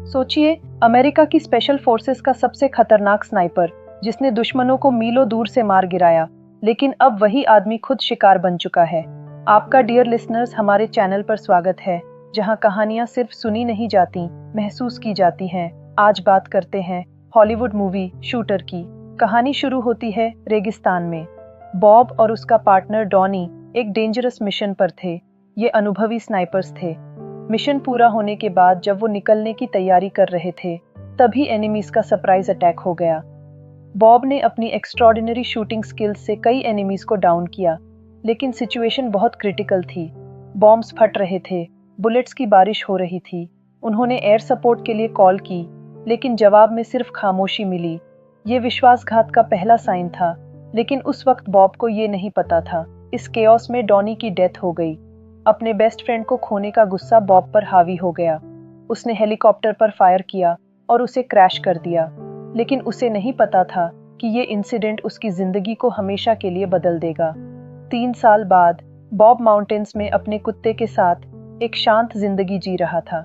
सोचिए, अमेरिका की special forces का सबसे खतरनाक स्नाइपर, जिसने दुश्मनों को मीलों दूर से मार गिराया, लेकिन अब वही आदमी खुद शिकार बन चुका है। आपका डियर लिसनर्स, हमारे चैनल पर स्वागत है, जहां कहानियां सिर्फ सुनी नहीं जाती, महसूस की जाती हैं। आज बात करते हैं हॉलीवुड मूवी शूटर की। कहानी शुरू होती है रेगिस्तान में। बॉब और उसका पार्टनर डॉनी एक डेंजरस मिशन पर थे। ये अनुभवी स्नाइपर्स थे। मिशन पूरा होने के बाद जब वो निकलने की तैयारी कर रहे थे, तभी एनिमीज का सरप्राइज अटैक हो गया। बॉब ने अपनी एक्स्ट्रॉर्डिनरी शूटिंग स्किल्स से कई एनिमीज को डाउन किया, लेकिन सिचुएशन बहुत क्रिटिकल थी। बॉम्ब्स फट रहे थे, बुलेट्स की बारिश हो रही थी। उन्होंने एयर सपोर्ट के लिए कॉल की, लेकिन जवाब में सिर्फ खामोशी मिली। ये विश्वासघात का पहला साइन था, लेकिन उस वक्त बॉब को ये नहीं पता था, इस केओस में डॉनी की डेथ हो गई। अपने बेस्ट फ्रेंड को खोने का गुस्सा बॉब पर हावी हो गया। उसने हेलीकॉप्टर पर फायर किया और उसे क्रैश कर दिया, लेकिन उसे नहीं पता था कि ये इंसिडेंट उसकी जिंदगी को हमेशा के लिए बदल देगा। 3 साल बाद बॉब माउंटेन्स में अपने कुत्ते के साथ एक शांत जिंदगी जी रहा था।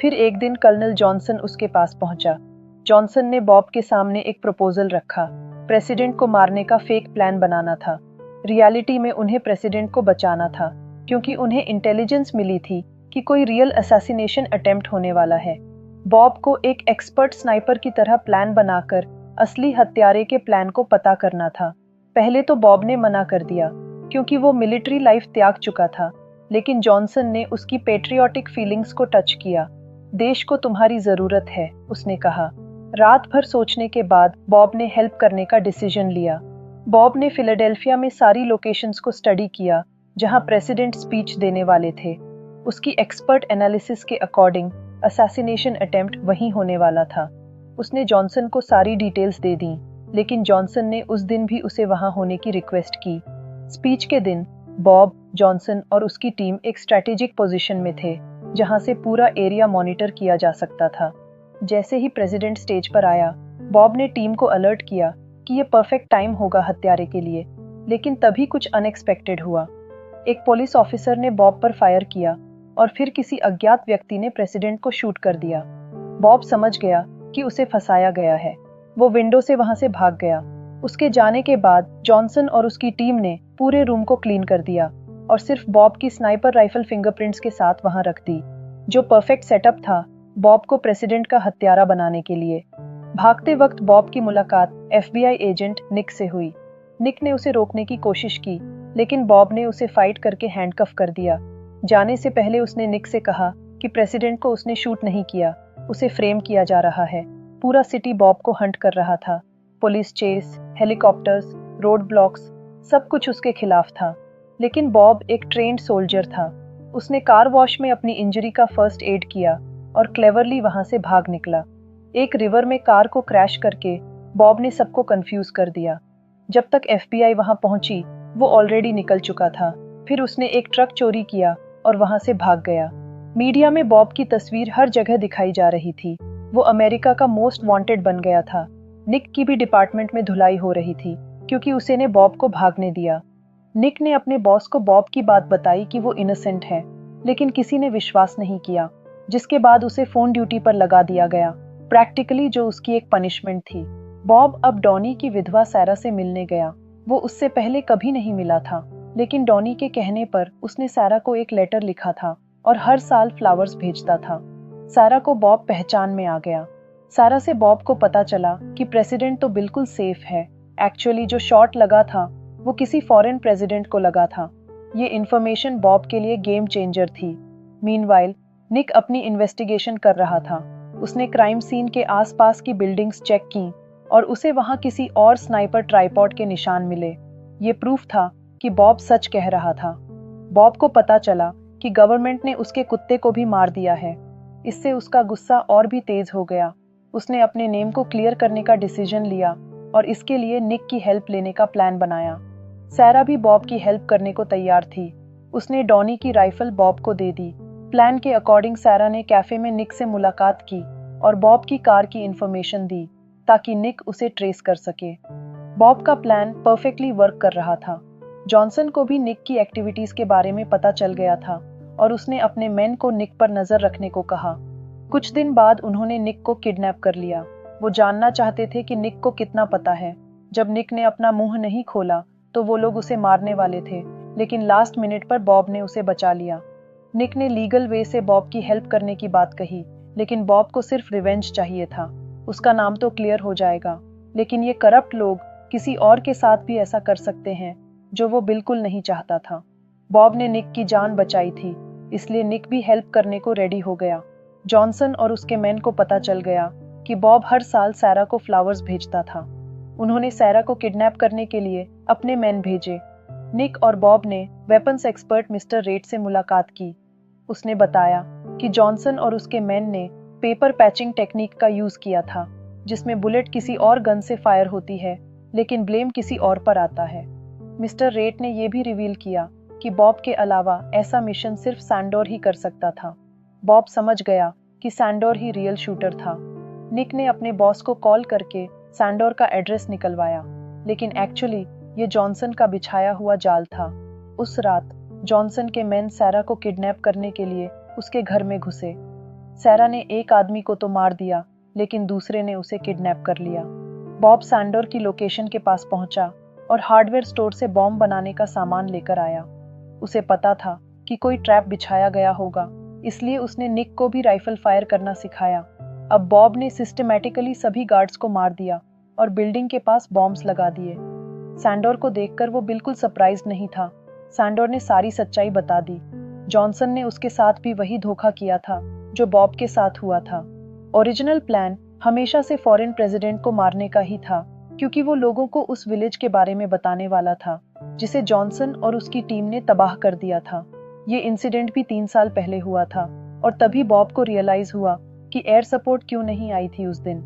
फिर एक दिन कर्नल जॉनसन उसके पास पहुंचा। जॉनसन ने बॉब के सामने एक प्रपोजल रखा। प्रेसिडेंट को मारने का फेक प्लान बनाना था। रियलिटी में उन्हें प्रेसिडेंट को बचाना था, क्योंकि उन्हें इंटेलिजेंस मिली थी कि कोई रियल असैसिनेशन अटेम्प्ट होने वाला है। बॉब को एक एक्सपर्ट स्नाइपर की तरह प्लान बनाकर असली हत्यारे के प्लान को पता करना था। पहले तो बॉब ने मना कर दिया, क्योंकि वो मिलिट्री लाइफ त्याग चुका था, लेकिन जॉनसन ने उसकी पेट्रियोटिक फीलिंग्स को टच किया। देश को तुम्हारी जरूरत है, उसने कहा। रात भर सोचने के बाद बॉब ने हेल्प करने का डिसीजन लिया। बॉब ने फिलाडेल्फिया में सारी लोकेशंस को स्टडी किया जहां प्रेसिडेंट स्पीच देने वाले थे। उसकी एक्सपर्ट एनालिसिस के अकॉर्डिंग असैसिनेशन अटेम्प्ट वहीं होने वाला था। उसने जॉनसन को सारी डिटेल्स दे दी, लेकिन जॉनसन ने उस दिन भी उसे वहां होने की रिक्वेस्ट की। स्पीच के दिन बॉब, जॉनसन और उसकी टीम एक स्ट्रैटेजिक पोजीशन में थे, जहां से पूरा एरिया मॉनिटर किया जा सकता था। जैसे ही प्रेसिडेंट स्टेज पर आया, बॉब ने टीम को अलर्ट किया कि ये परफेक्ट टाइम होगा हत्यारे के लिए, लेकिन तभी कुछ अनएक्सपेक्टेड हुआ। एक पुलिस ऑफिसर ने बॉब पर फायर किया और फिर किसी अज्ञात व्यक्ति ने प्रेसिडेंट को शूट कर दिया। बॉब समझ गया कि उसे फंसाया गया है। वो विंडो से वहां से भाग गया। उसके जाने के बाद जॉनसन और उसकी टीम ने पूरे रूम को क्लीन कर दिया और सिर्फ बॉब की स्नाइपर राइफल फिंगरप्रिंट्स के साथ वहां रख दी, जो परफेक्ट सेटअप था बॉब को प्रेसिडेंट का हत्यारा बनाने के लिए। भागते वक्त बॉब की मुलाकात FBI एजेंट निक से हुई। निक ने उसे रोकने की कोशिश की, लेकिन बॉब ने उसे फाइट करके हैंडकफ कर दिया। जाने से पहले उसने निक से कहा कि प्रेसिडेंट को उसने शूट नहीं किया, उसे फ्रेम किया जा रहा है। पूरा सिटी बॉब को हंट कर रहा था। Police chase, helicopters, road blocks, सब कुछ उसके खिलाफ था। लेकिन बॉब एक ट्रेन्ड सोल्जर था। उसने कार वॉश में अपनी इंजरी का फर्स्ट एड किया और क्लेवरली वहां से भाग निकला। एक रिवर में कार को क्रैश करके बॉब ने सबको कंफ्यूज कर दिया। जब तक FBI वहां पहुंची, वो ऑलरेडी निकल चुका था। फिर उसने एक ट्रक चोरी किया और वहां से भाग गया। मीडिया में बॉब की तस्वीर हर जगह दिखाई जा रही थी। वो अमेरिका का मोस्ट वांटेड बन गया था। निक की भी डिपार्टमेंट में धुलाई हो रही थी, क्योंकि उसे ने बॉब को भागने दिया। निक ने अपने बॉस को बॉब की बात बताई कि वो इनोसेंट है, लेकिन किसी ने विश्वास नहीं किया, जिसके बाद उसे फोन ड्यूटी पर लगा दिया गया, प्रैक्टिकली जो उसकी एक पनिशमेंट थी। बॉब अब डॉनी की विधवा सैरा से मिलने गया। वो उससे पहले कभी नहीं मिला था, लेकिन डॉनी के कहने पर उसने सैरा को एक लेटर लिखा था और हर साल फ्लावर्स भेजता था। सैरा को बॉब पहचान में आ गया। सैरा से बॉब को पता चला कि प्रेसिडेंट तो बिल्कुल सेफ है। एक्चुअली जो शॉट लगा था वो किसी फॉरेन प्रेसिडेंट को लगा था। ये इन्फॉर्मेशन बॉब के लिए गेम चेंजर थी। मीनवाइल निक अपनी इन्वेस्टिगेशन कर रहा था। उसने क्राइम सीन के आसपास की बिल्डिंग्स चेक की और उसे वहां किसी और स्नाइपर ट्राइपॉड के निशान मिले। ये प्रूफ था कि बॉब सच कह रहा था। बॉब को पता चला कि गवर्नमेंट ने उसके कुत्ते को भी मार दिया है। इससे उसका गुस्सा और भी तेज हो गया। उसने अपने नेम को क्लियर करने का डिसीजन लिया और इसके लिए निक की हेल्प लेने का प्लान बनाया। सैरा भी बॉब की हेल्प करने को तैयार थी। उसने डॉनी की राइफल बॉब को दे दी। प्लान के अकॉर्डिंग सैरा ने कैफे में निक से मुलाकात की और बॉब की कार की इंफॉर्मेशन दी, ताकि निक उसे ट्रेस कर सके। बॉब का प्लान परफेक्टली वर्क कर रहा था। जॉनसन को भी निक की एक्टिविटीज के बारे में पता चल गया था और उसने अपने मेन को निक पर नजर रखने को कहा। कुछ दिन बाद उन्होंने निक को किडनैप कर लिया। वो जानना चाहते थे कि निक को कितना पता है। जब निक ने अपना मुंह नहीं खोला तो वो लोग उसे मारने वाले थे, लेकिन लास्ट मिनट पर बॉब ने उसे बचा लिया। निक ने लीगल वे से बॉब की हेल्प करने की बात कही, लेकिन बॉब को सिर्फ रिवेंज चाहिए था। उसका नाम तो क्लियर हो जाएगा, लेकिन ये करप्ट लोग किसी और के साथ भी ऐसा कर सकते हैं, जो वो बिल्कुल नहीं चाहता था। बॉब ने निक की जान बचाई थी, इसलिए निक भी हेल्प करने को रेडी हो गया। जॉनसन और उसके मैन को पता चल गया कि बॉब हर साल सैरा को फ्लावर्स भेजता था। उन्होंने सैरा को किडनैप करने के लिए अपने मैन भेजे। निक और बॉब ने वेपन्स एक्सपर्ट मिस्टर रेड से मुलाकात की। उसने बताया कि जॉनसन और उसके मैन ने पेपर पैचिंग टेक्निक का यूज किया था, जिसमें बुलेट किसी और गन से फायर होती है, लेकिन ब्लेम किसी और पर आता है। मिस्टर रेड ने यह भी रिवील किया कि बॉब के अलावा ऐसा मिशन सिर्फ सैंडोर ही कर सकता था। बॉब समझ गया कि सैंडोर ही रियल शूटर था। निक ने अपने बॉस को कॉल करके सैंडोर का एड्रेस निकलवाया, लेकिन एक्चुअली ये जॉनसन का बिछाया हुआ जाल था। उस रात जॉनसन के मैन सैरा को किडनैप करने के लिए उसके घर में घुसे। सैरा ने एक आदमी को तो मार दिया, लेकिन दूसरे ने उसे किडनैप कर लिया। बॉब सैंडोर की लोकेशन के पास पहुंचा और हार्डवेयर स्टोर से बॉम्ब बनाने का सामान लेकर आया। उसे पता था कि कोई ट्रैप बिछाया गया होगा, इसलिए उसने निक को भी राइफल फायर करना सिखाया। अब बॉब ने सिस्टमैटिकली सभी गार्ड्स को मार दिया और बिल्डिंग के पास बॉम्ब्स लगा दिए। सैंडोर को देखकर वो बिल्कुल सरप्राइज नहीं था। सैंडोर ने सारी सच्चाई बता दी। जॉनसन ने उसके साथ भी वही धोखा किया था जो बॉब के साथ हुआ था। ओरिजिनल प्लान हमेशा से फॉरेन प्रेसिडेंट को मारने का ही था, क्योंकि वो लोगों को उस विलेज के बारे में बताने वाला था जिसे जॉनसन और उसकी टीम ने तबाह कर दिया था। ये इंसिडेंट भी 3 साल पहले हुआ था, और तभी बॉब को रियलाइज हुआ कि एयर सपोर्ट क्यों नहीं आई थी उस दिन।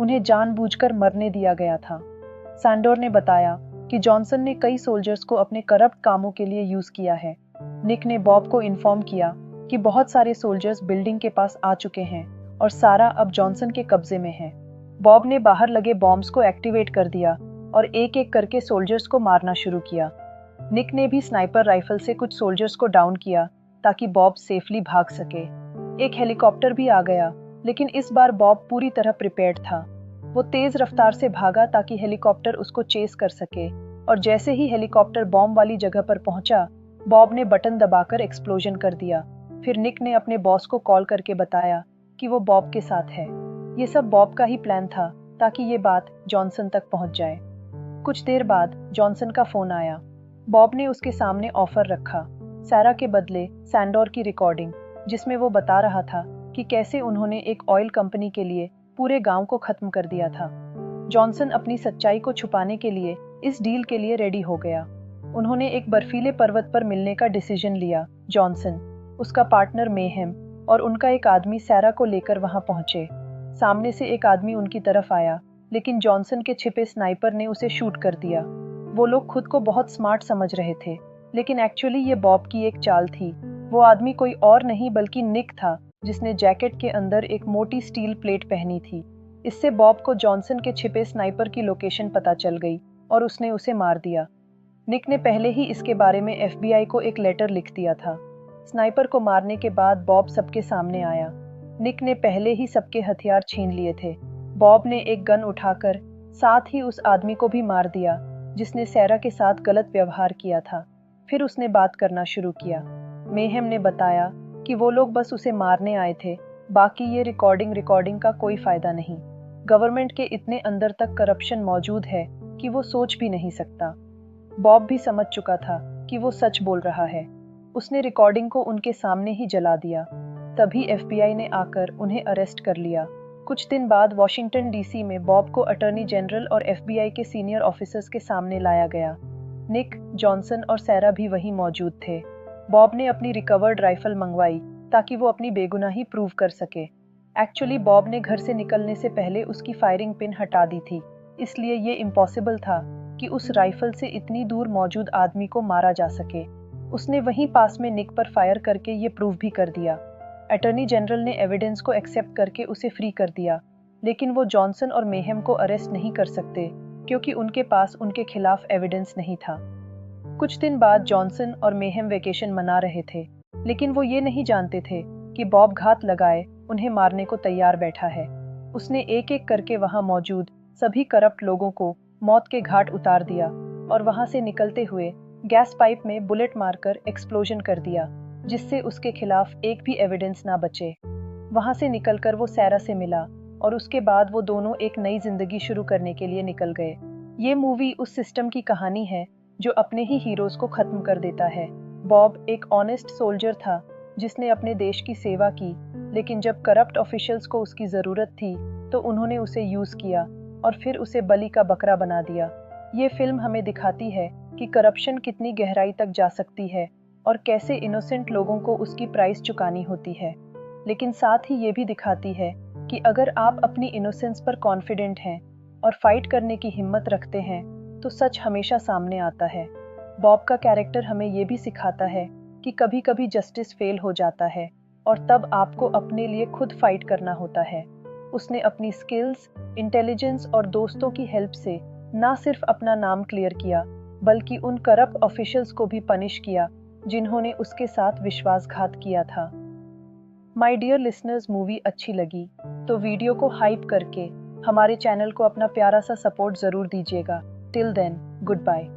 उन्हें जानबूझकर मरने दिया गया था। सैंडोर ने बताया कि जॉनसन ने कई सोल्जर्स को अपने करप्ट कामों के लिए यूज किया है। निक ने बॉब को इन्फॉर्म किया कि बहुत सारे सोल्जर्स बिल्डिंग के पास आ चुके हैं और सारा अब जॉनसन के कब्जे में है। बॉब ने बाहर लगे बॉम्ब्स को एक्टिवेट कर दिया और एक एक करके सोल्जर्स को मारना शुरू किया। निक ने भी स्नाइपर राइफल से कुछ सोल्जर्स को डाउन किया ताकि बॉब सेफली भाग सके। एक हेलीकॉप्टर भी आ गया, लेकिन इस बार बॉब पूरी तरह प्रिपेयर्ड था। वो तेज रफ्तार से भागा ताकि हेलीकॉप्टर उसको चेस कर सके, और जैसे ही हेलीकॉप्टर बॉम्ब वाली जगह पर पहुंचा, बॉब ने बटन दबाकर एक्सप्लोजन कर दिया। फिर निक ने अपने बॉस को कॉल करके बताया कि वो बॉब के साथ है। ये सब बॉब का ही प्लान था ताकि ये बात जॉनसन तक पहुंच जाए। कुछ देर बाद जॉनसन का फोन आया। बॉब ने उसके सामने ऑफर रखा, सैरा के बदले सैंडोर की रिकॉर्डिंग, जिसमें वो बता रहा था कि कैसे उन्होंने एक ऑयल कंपनी के लिए पूरे गांव को खत्म कर दिया था। जॉनसन अपनी सच्चाई को छुपाने के लिए इस डील के लिए रेडी हो गया। उन्होंने एक बर्फीले पर्वत पर मिलने का डिसीजन लिया। जॉनसन, उसका पार्टनर मेहम और उनका एक आदमी सैरा को लेकर वहां पहुंचे। सामने से एक आदमी उनकी तरफ आया, लेकिन जॉनसन के छिपे स्नाइपर ने उसे शूट कर दिया। वो लोग खुद को बहुत स्मार्ट समझ रहे थे, लेकिन एक्चुअली ये बॉब की एक चाल थी। वो आदमी कोई और नहीं बल्कि निक था, जिसने जैकेट के अंदर एक मोटी स्टील प्लेट पहनी थी। इससे बॉब को जॉनसन के छिपे स्नाइपर की लोकेशन पता चल गई और उसने उसे मार दिया। निक ने पहले ही इसके बारे में एफबीआई को एक लेटर लिख दिया था। स्नाइपर को मारने के बाद बॉब सबके सामने आया। निक ने पहले ही सबके हथियार छीन लिए थे। बॉब ने एक गन उठाकर साथ ही उस आदमी को भी मार दिया जिसने सैरा के साथ गलत व्यवहार किया था। फिर उसने बात करना शुरू किया। मेहम ने बताया कि वो लोग बस उसे मारने आए थे, बाकी ये रिकॉर्डिंग का कोई फायदा नहीं। गवर्नमेंट के इतने अंदर तक करप्शन मौजूद है कि वो सोच भी नहीं सकता। बॉब भी समझ चुका था कि वो सच बोल रहा है। उसने रिकॉर्डिंग को उनके सामने ही जला दिया। तभी एफबीआई ने आकर उन्हें अरेस्ट कर लिया। कुछ दिन बाद वॉशिंगटन डीसी में बॉब को अटॉर्नी जनरल और एफबीआई के सीनियर ऑफिसर्स के सामने लाया गया। निक, जॉनसन और सैरा भी वहीं मौजूद थे। बॉब ने अपनी रिकवर्ड राइफल मंगवाई ताकि वो अपनी बेगुनाही प्रूव कर सके। एक्चुअली बॉब ने घर से निकलने से पहले उसकी फायरिंग पिन हटा दी थी, इसलिए ये इम्पॉसिबल था कि उस राइफल से इतनी दूर मौजूद आदमी को मारा जा सके। उसने वहीं पास में निक पर फायर करके ये प्रूव भी कर दिया। अटॉर्नी जनरल ने एविडेंस को एक्सेप्ट करके उसे फ्री कर दिया, लेकिन वो जॉनसन और मेहम को अरेस्ट नहीं कर सकते क्योंकि उनके पास उनके खिलाफ एविडेंस नहीं था। कुछ दिन बाद जॉनसन और मेहम वेकेशन मना रहे थे, लेकिन वो ये नहीं जानते थे कि बॉब घात लगाए उन्हें मारने को तैयार बैठा है। उसने एक एक करके वहां मौजूद सभी करप्ट लोगों को मौत के घाट उतार दिया और वहां से निकलते हुए गैस पाइप में बुलेट मारकर एक्सप्लोजन कर दिया, जिससे उसके खिलाफ एक भी एविडेंस ना बचे। वहां से निकलकर वो सैरा से मिला और उसके बाद वो दोनों एक नई जिंदगी शुरू करने के लिए निकल गए। ये मूवी उस सिस्टम की कहानी है जो अपने ही हीरोज को खत्म कर देता है। बॉब एक ऑनेस्ट सोल्जर था जिसने अपने देश की सेवा की, लेकिन जब करप्ट ऑफिशियल्स को उसकी जरूरत थी तो उन्होंने उसे यूज किया और फिर उसे बलि का बकरा बना दिया। ये फिल्म हमें दिखाती है कि करप्शन कितनी गहराई तक जा सकती है और कैसे इनोसेंट लोगों को उसकी प्राइस चुकानी होती है। लेकिन साथ ही ये भी दिखाती है कि अगर आप अपनी इनोसेंस पर कॉन्फिडेंट हैं और फाइट करने की हिम्मत रखते हैं तो सच हमेशा सामने आता है। बॉब का कैरेक्टर हमें ये भी सिखाता है कि कभी कभी जस्टिस फेल हो जाता है और तब आपको अपने लिए खुद फाइट करना होता है। उसने अपनी स्किल्स, इंटेलिजेंस और दोस्तों की हेल्प से ना सिर्फ अपना नाम क्लियर किया बल्कि उन करप्ट ऑफिशियल्स को भी पनिश किया जिन्होंने उसके साथ विश्वासघात किया था। माय डियर लिसनर्स, मूवी अच्छी लगी तो वीडियो को हाइप करके हमारे चैनल को अपना प्यारा सा सपोर्ट जरूर दीजिएगा। Till then, good bye.